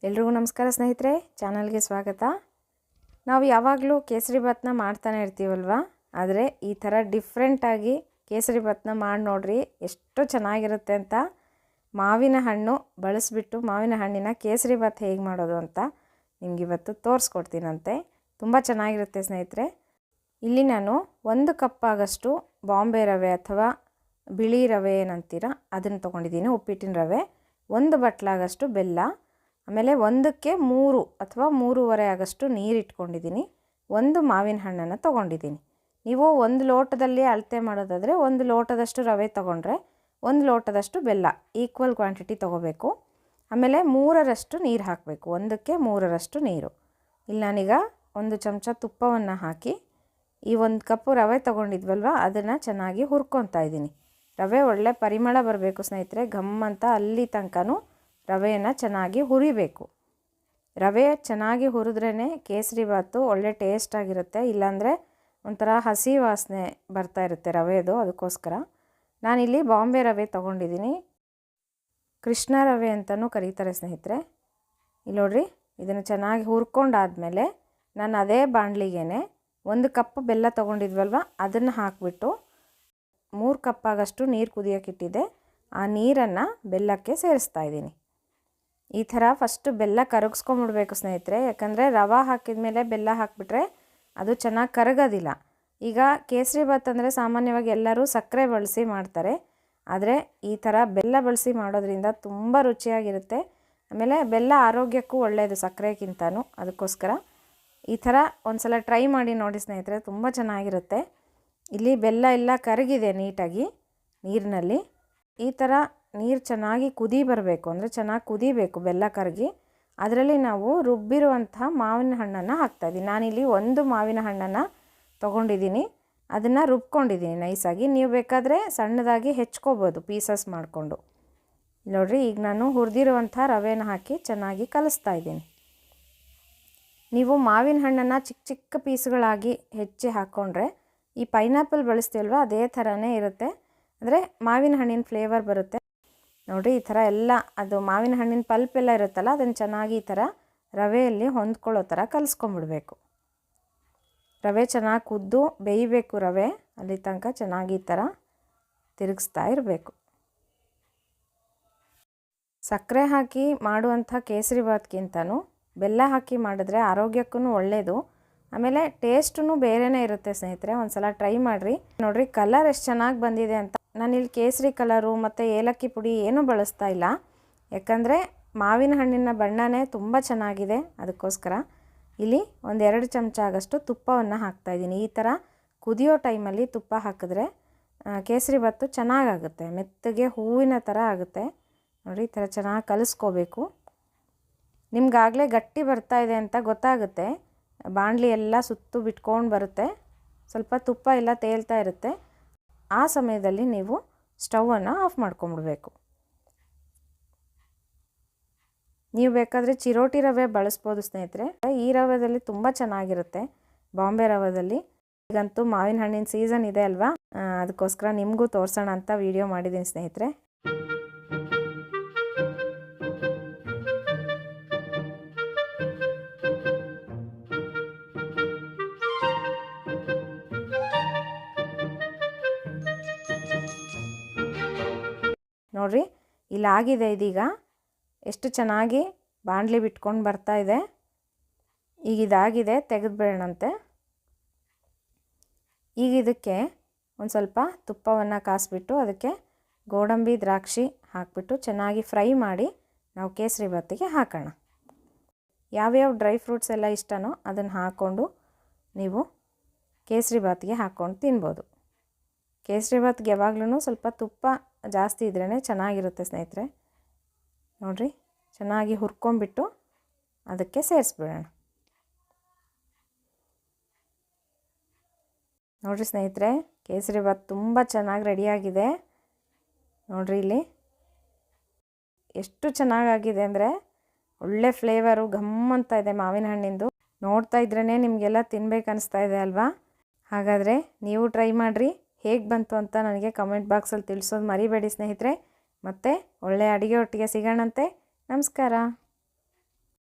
ಎಲ್ರಿಗೂ ನಮಸ್ಕಾರ ಸ್ನೇಹಿತರೆ, ಚಾನಲ್ಗೆ ಸ್ವಾಗತ. ನಾವು ಯಾವಾಗಲೂ ಕೇಸರಿ ಬಾತ್ನ ಮಾಡ್ತಾನೆ ಇರ್ತೀವಲ್ವ, ಆದರೆ ಈ ಥರ ಡಿಫ್ರೆಂಟಾಗಿ ಕೇಸರಿ ಬಾತ್ನ ಮಾಡಿ ನೋಡ್ರಿ, ಎಷ್ಟು ಚೆನ್ನಾಗಿರುತ್ತೆ ಅಂತ. ಮಾವಿನ ಹಣ್ಣು ಬಳಸಿಬಿಟ್ಟು ಮಾವಿನ ಹಣ್ಣಿನ ಕೇಸರಿ ಬಾತ್ ಹೇಗೆ ಮಾಡೋದು ಅಂತ ನಿಮ್ಗೆ ಇವತ್ತು ತೋರಿಸ್ಕೊಡ್ತೀನಂತೆ. ತುಂಬ ಚೆನ್ನಾಗಿರುತ್ತೆ ಸ್ನೇಹಿತರೆ. ಇಲ್ಲಿ ನಾನು 1 ಕಪ್ ಆಗಷ್ಟು ಬಾಂಬೆ ರವೆ ಅಥವಾ ಬಿಳಿ ರವೆ ಏನಂತೀರ ಅದನ್ನು ತೊಗೊಂಡಿದ್ದೀನಿ, ಉಪ್ಪಿಟ್ಟಿನ ರವೆ. 1 ಬಟ್ಲಾಗಷ್ಟು ಬೆಲ್ಲ, ಆಮೇಲೆ 1ಕ್ಕೆ 3 ಅಥವಾ 3.5 ಆಗಷ್ಟು ನೀರು ಇಟ್ಕೊಂಡಿದ್ದೀನಿ. 1 ಮಾವಿನ ಹಣ್ಣನ್ನು ತೊಗೊಂಡಿದ್ದೀನಿ. ನೀವು 1 ಲೋಟದಲ್ಲಿ ಅಳತೆ ಮಾಡೋದಾದರೆ 1 ಲೋಟದಷ್ಟು ರವೆ ತೊಗೊಂಡ್ರೆ 1 ಲೋಟದಷ್ಟು ಬೆಲ್ಲ, ಈಕ್ವಲ್ ಕ್ವಾಂಟಿಟಿ ತೊಗೋಬೇಕು. ಆಮೇಲೆ 3ರಷ್ಟು ನೀರು ಹಾಕಬೇಕು, 1ಕ್ಕೆ 3ರಷ್ಟು ನೀರು. ಇಲ್ಲಿ ನಾನೀಗ 1 ಚಮಚ ತುಪ್ಪವನ್ನು ಹಾಕಿ ಈ 1 ಕಪ್ಪು ರವೆ ತೊಗೊಂಡಿದ್ವಲ್ವ ಅದನ್ನು ಚೆನ್ನಾಗಿ ಹುರ್ಕೊತಾ ಇದ್ದೀನಿ. ರವೆ ಒಳ್ಳೆ ಪರಿಮಳ ಬರಬೇಕು ಸ್ನೇಹಿತರೆ, ಘಮ್ ಅಂತ ಅಲ್ಲಿ ತನಕನೂ ರವೆಯನ್ನು ಚೆನ್ನಾಗಿ ಹುರಿಬೇಕು. ರವೆ ಚೆನ್ನಾಗಿ ಹುರಿದ್ರೇ ಕೇಸರಿ ಬಾತು ಒಳ್ಳೆ ಟೇಸ್ಟಾಗಿರುತ್ತೆ, ಇಲ್ಲಾಂದರೆ ಒಂಥರ ಹಸಿ ವಾಸನೆ ಬರ್ತಾ ಇರುತ್ತೆ ರವೆದು. ಅದಕ್ಕೋಸ್ಕರ ನಾನಿಲ್ಲಿ ಬಾಂಬೆ ರವೆ ತೊಗೊಂಡಿದ್ದೀನಿ, ಕೃಷ್ಣ ರವೆ ಅಂತಲೂ ಕರೀತಾರೆ ಸ್ನೇಹಿತರೆ. ಇಲ್ಲಿ ನೋಡ್ರಿ, ಇದನ್ನು ಚೆನ್ನಾಗಿ ಹುರ್ಕೊಂಡಾದಮೇಲೆ ನಾನು ಅದೇ ಬಾಣಲಿಗೆ 1 ಕಪ್ ಬೆಲ್ಲ ತೊಗೊಂಡಿದ್ವಲ್ವ ಅದನ್ನು ಹಾಕಿಬಿಟ್ಟು 3 ಕಪ್ ಆಗಷ್ಟು ನೀರು ಕುದಿಯೋಕ್ಕಿಟ್ಟಿದ್ದೆ. ಆ ನೀರನ್ನು ಬೆಲ್ಲಕ್ಕೆ ಸೇರಿಸ್ತಾ ಇದ್ದೀನಿ. ಈ ಥರ ಫಸ್ಟು ಬೆಲ್ಲ ಕರಗಿಸ್ಕೊಂಬಿಡ್ಬೇಕು ಸ್ನೇಹಿತರೆ, ಯಾಕಂದರೆ ರವೆ ಹಾಕಿದ ಮೇಲೆ ಬೆಲ್ಲ ಹಾಕಿಬಿಟ್ರೆ ಅದು ಚೆನ್ನಾಗಿ ಕರಗೋದಿಲ್ಲ. ಈಗ ಕೇಸರಿ ಬಾತ್ ಅಂದರೆ ಸಾಮಾನ್ಯವಾಗಿ ಎಲ್ಲರೂ ಸಕ್ಕರೆ ಬಳಸಿ ಮಾಡ್ತಾರೆ, ಆದರೆ ಈ ಥರ ಬೆಲ್ಲ ಬಳಸಿ ಮಾಡೋದ್ರಿಂದ ತುಂಬ ರುಚಿಯಾಗಿರುತ್ತೆ. ಆಮೇಲೆ ಬೆಲ್ಲ ಆರೋಗ್ಯಕ್ಕೂ ಒಳ್ಳೆಯದು ಸಕ್ಕರೆಗಿಂತನೂ. ಅದಕ್ಕೋಸ್ಕರ ಈ ಥರ ಒಂದು ಸಲ ಟ್ರೈ ಮಾಡಿ ನೋಡಿ ಸ್ನೇಹಿತರೆ, ತುಂಬ ಚೆನ್ನಾಗಿರುತ್ತೆ. ಇಲ್ಲಿ ಬೆಲ್ಲ ಎಲ್ಲ ಕರಗಿದೆ ನೀಟಾಗಿ ನೀರಿನಲ್ಲಿ. ಈ ಥರ ನೀರು ಚೆನ್ನಾಗಿ ಕುದಿ ಬರಬೇಕು, ಅಂದರೆ ಚೆನ್ನಾಗಿ ಕುದಿಬೇಕು ಬೆಲ್ಲ ಕರಗಿ. ಅದರಲ್ಲಿ ನಾವು ರುಬ್ಬಿರುವಂತಹ ಮಾವಿನ ಹಣ್ಣನ್ನು ಹಾಕ್ತಾಯಿದ್ದೀನಿ. ನಾನಿಲ್ಲಿ 1 ಮಾವಿನ ಹಣ್ಣನ್ನು ತೊಗೊಂಡಿದ್ದೀನಿ, ಅದನ್ನು ರುಬ್ಕೊಂಡಿದ್ದೀನಿ ನೈಸಾಗಿ. ನೀವು ಬೇಕಾದರೆ ಸಣ್ಣದಾಗಿ ಹೆಚ್ಕೋಬೋದು ಪೀಸಸ್ ಮಾಡಿಕೊಂಡು. ನೋಡಿರಿ, ಈಗ ನಾನು ಹುರಿದಿರುವಂಥ ರವೆನ ಹಾಕಿ ಚೆನ್ನಾಗಿ ಕಲಿಸ್ತಾ ಇದ್ದೀನಿ. ನೀವು ಮಾವಿನ ಹಣ್ಣನ್ನು ಚಿಕ್ಕ ಚಿಕ್ಕ ಪೀಸ್ಗಳಾಗಿ ಹೆಚ್ಚಿ ಹಾಕ್ಕೊಂಡ್ರೆ ಈ ಪೈನಾಪಲ್ ಬಳಸ್ತೀವಲ್ವ ಅದೇ ಥರನೇ ಇರುತ್ತೆ, ಅಂದರೆ ಮಾವಿನ ಹಣ್ಣಿನ ಫ್ಲೇವರ್ ಬರುತ್ತೆ. ನೋಡಿರಿ, ಈ ಥರ ಎಲ್ಲ ಅದು ಮಾವಿನ ಹಣ್ಣಿನ ಪಲ್ಪ್ ಎಲ್ಲ ಇರುತ್ತಲ್ಲ ಅದನ್ನು ಚೆನ್ನಾಗಿ ಈ ಥರ ರವೆಯಲ್ಲಿ ಹೊಂದ್ಕೊಳ್ಳೋ ಥರ ಕಲಿಸ್ಕೊಂಬಿಡ್ಬೇಕು. ರವೆ ಚೆನ್ನಾಗಿ ಕುದ್ದು ಬೇಯಬೇಕು, ರವೆ ಅಲ್ಲಿ ತನಕ ಚೆನ್ನಾಗಿ ಈ ಥರ ತಿರುಗಿಸ್ತಾ ಇರಬೇಕು. ಸಕ್ಕರೆ ಹಾಕಿ ಮಾಡುವಂಥ ಕೇಸರಿ ಬಾತ್ಗಿಂತನೂ ಬೆಲ್ಲ ಹಾಕಿ ಮಾಡಿದ್ರೆ ಆರೋಗ್ಯಕ್ಕೂ ಒಳ್ಳೆಯದು. ಆಮೇಲೆ ಟೇಸ್ಟೂ ಬೇರೆಯೇ ಇರುತ್ತೆ ಸ್ನೇಹಿತರೆ, ಒಂದು ಸಲ ಟ್ರೈ ಮಾಡಿರಿ. ನೋಡಿರಿ, ಕಲರ್ ಎಷ್ಟು ಚೆನ್ನಾಗಿ ಬಂದಿದೆ ಅಂತ. ನಾನಿಲ್ಲಿ ಕೇಸರಿ ಕಲರು ಮತ್ತು ಏಲಕ್ಕಿ ಪುಡಿ ಏನೂ ಬಳಸ್ತಾ ಇಲ್ಲ, ಯಾಕಂದರೆ ಮಾವಿನ ಹಣ್ಣಿನ ಬಣ್ಣನೇ ತುಂಬ ಚೆನ್ನಾಗಿದೆ. ಅದಕ್ಕೋಸ್ಕರ ಇಲ್ಲಿ 1-2 ಚಮಚ ಆಗಷ್ಟು ತುಪ್ಪವನ್ನು ಹಾಕ್ತಾಯಿದ್ದೀನಿ. ಈ ಥರ ಕುದಿಯೋ ಟೈಮಲ್ಲಿ ತುಪ್ಪ ಹಾಕಿದ್ರೆ ಕೇಸರಿ ಬಾತು ಚೆನ್ನಾಗಾಗುತ್ತೆ, ಮೆತ್ತಗೆ ಹೂವಿನ ಥರ ಆಗುತ್ತೆ. ನೋಡಿ, ಈ ಥರ ಚೆನ್ನಾಗಿ ಕಲಿಸ್ಕೋಬೇಕು. ನಿಮ್ಗಾಗಲೇ ಗಟ್ಟಿ ಬರ್ತಾ ಇದೆ ಅಂತ ಗೊತ್ತಾಗುತ್ತೆ, ಬಾಣಲಿ ಎಲ್ಲ ಸುತ್ತು ಬಿಟ್ಕೊಂಡು ಬರುತ್ತೆ, ಸ್ವಲ್ಪ ತುಪ್ಪ ಎಲ್ಲ ತೇಲ್ತಾ ಇರುತ್ತೆ. ಆ ಸಮಯದಲ್ಲಿ ನೀವು ಸ್ಟವನ್ನು ಆಫ್ ಮಾಡ್ಕೊಂಬಿಡ್ಬೇಕು. ನೀವು ಬೇಕಾದರೆ ಚಿರೋಟಿ ರವೆ ಬಳಸ್ಬೋದು ಸ್ನೇಹಿತರೆ, ಈ ರವೆದಲ್ಲಿ ತುಂಬ ಚೆನ್ನಾಗಿರುತ್ತೆ, ಬಾಂಬೆ ರವೆದಲ್ಲಿ. ಈಗಂತೂ ಮಾವಿನ ಹಣ್ಣಿನ ಸೀಸನ್ ಇದೆ ಅಲ್ವಾ, ಅದಕ್ಕೋಸ್ಕರ ನಿಮಗೂ ತೋರಿಸೋಣ ಅಂತ ವಿಡಿಯೋ ಮಾಡಿದ್ದೀನಿ ಸ್ನೇಹಿತರೆ. ನೋಡಿರಿ, ಇಲ್ಲಾಗಿದೆ, ಇದೀಗ ಎಷ್ಟು ಚೆನ್ನಾಗಿ ಬಾಣಲಿ ಬಿಟ್ಕೊಂಡು ಬರ್ತಾ ಇದೆ. ಈಗ ಇದಾಗಿದೆ, ತೆಗೆದುಬಿಡೋಣಂತೆ. ಈಗ ಇದಕ್ಕೆ ಒಂದು ಸ್ವಲ್ಪ ತುಪ್ಪವನ್ನು ಕಾಸಿಬಿಟ್ಟು ಅದಕ್ಕೆ ಗೋಡಂಬಿ ದ್ರಾಕ್ಷಿ ಹಾಕಿಬಿಟ್ಟು ಚೆನ್ನಾಗಿ ಫ್ರೈ ಮಾಡಿ ನಾವು ಕೇಸರಿ ಬಾತಿಗೆ ಹಾಕೋಣ. ಯಾವ್ಯಾವ ಡ್ರೈ ಫ್ರೂಟ್ಸ್ ಎಲ್ಲ ಇಷ್ಟನೋ ಅದನ್ನು ಹಾಕ್ಕೊಂಡು ನೀವು ಕೇಸರಿ ಬಾತಿಗೆ ಹಾಕ್ಕೊಂಡು ತಿನ್ಬೋದು. ಕೇಸರಿ ಬಾತ್ಗೆ ಯಾವಾಗ್ಲೂ ಸ್ವಲ್ಪ ತುಪ್ಪ ಜಾಸ್ತಿ ಇದ್ರೇ ಚೆನ್ನಾಗಿರುತ್ತೆ ಸ್ನೇಹಿತರೆ. ನೋಡಿರಿ, ಚೆನ್ನಾಗಿ ಹುರ್ಕೊಂಬಿಟ್ಟು ಅದಕ್ಕೆ ಸೇರಿಸ್ಬಿಡೋಣ. ನೋಡಿರಿ ಸ್ನೇಹಿತರೆ, ಕೇಸರಿ ಬಾತ್ ತುಂಬ ಚೆನ್ನಾಗಿ ರೆಡಿಯಾಗಿದೆ. ನೋಡಿರಿ, ಇಲ್ಲಿ ಎಷ್ಟು ಚೆನ್ನಾಗಾಗಿದೆ ಅಂದರೆ ಒಳ್ಳೆ ಫ್ಲೇವರು, ಘಮ್ ಅಂತ ಇದೆ ಮಾವಿನ ಹಣ್ಣಿಂದು. ನೋಡ್ತಾ ಇದ್ರೇ ನಿಮಗೆಲ್ಲ ತಿನ್ಬೇಕು ಅನಿಸ್ತಾ ಇದೆ ಅಲ್ವಾ? ಹಾಗಾದರೆ ನೀವು ಟ್ರೈ ಮಾಡಿರಿ, ಹೇಗೆ ಬಂತು ಅಂತ ನನಗೆ ಕಮೆಂಟ್ ಬಾಕ್ಸಲ್ಲಿ ತಿಳಿಸೋದು ಮರಿಬೇಡಿ ಸ್ನೇಹಿತರೆ. ಮತ್ತು ಒಳ್ಳೆಯ ಅಡುಗೆ ಒಟ್ಟಿಗೆ ಸಿಗೋಣಂತೆ. ನಮಸ್ಕಾರ.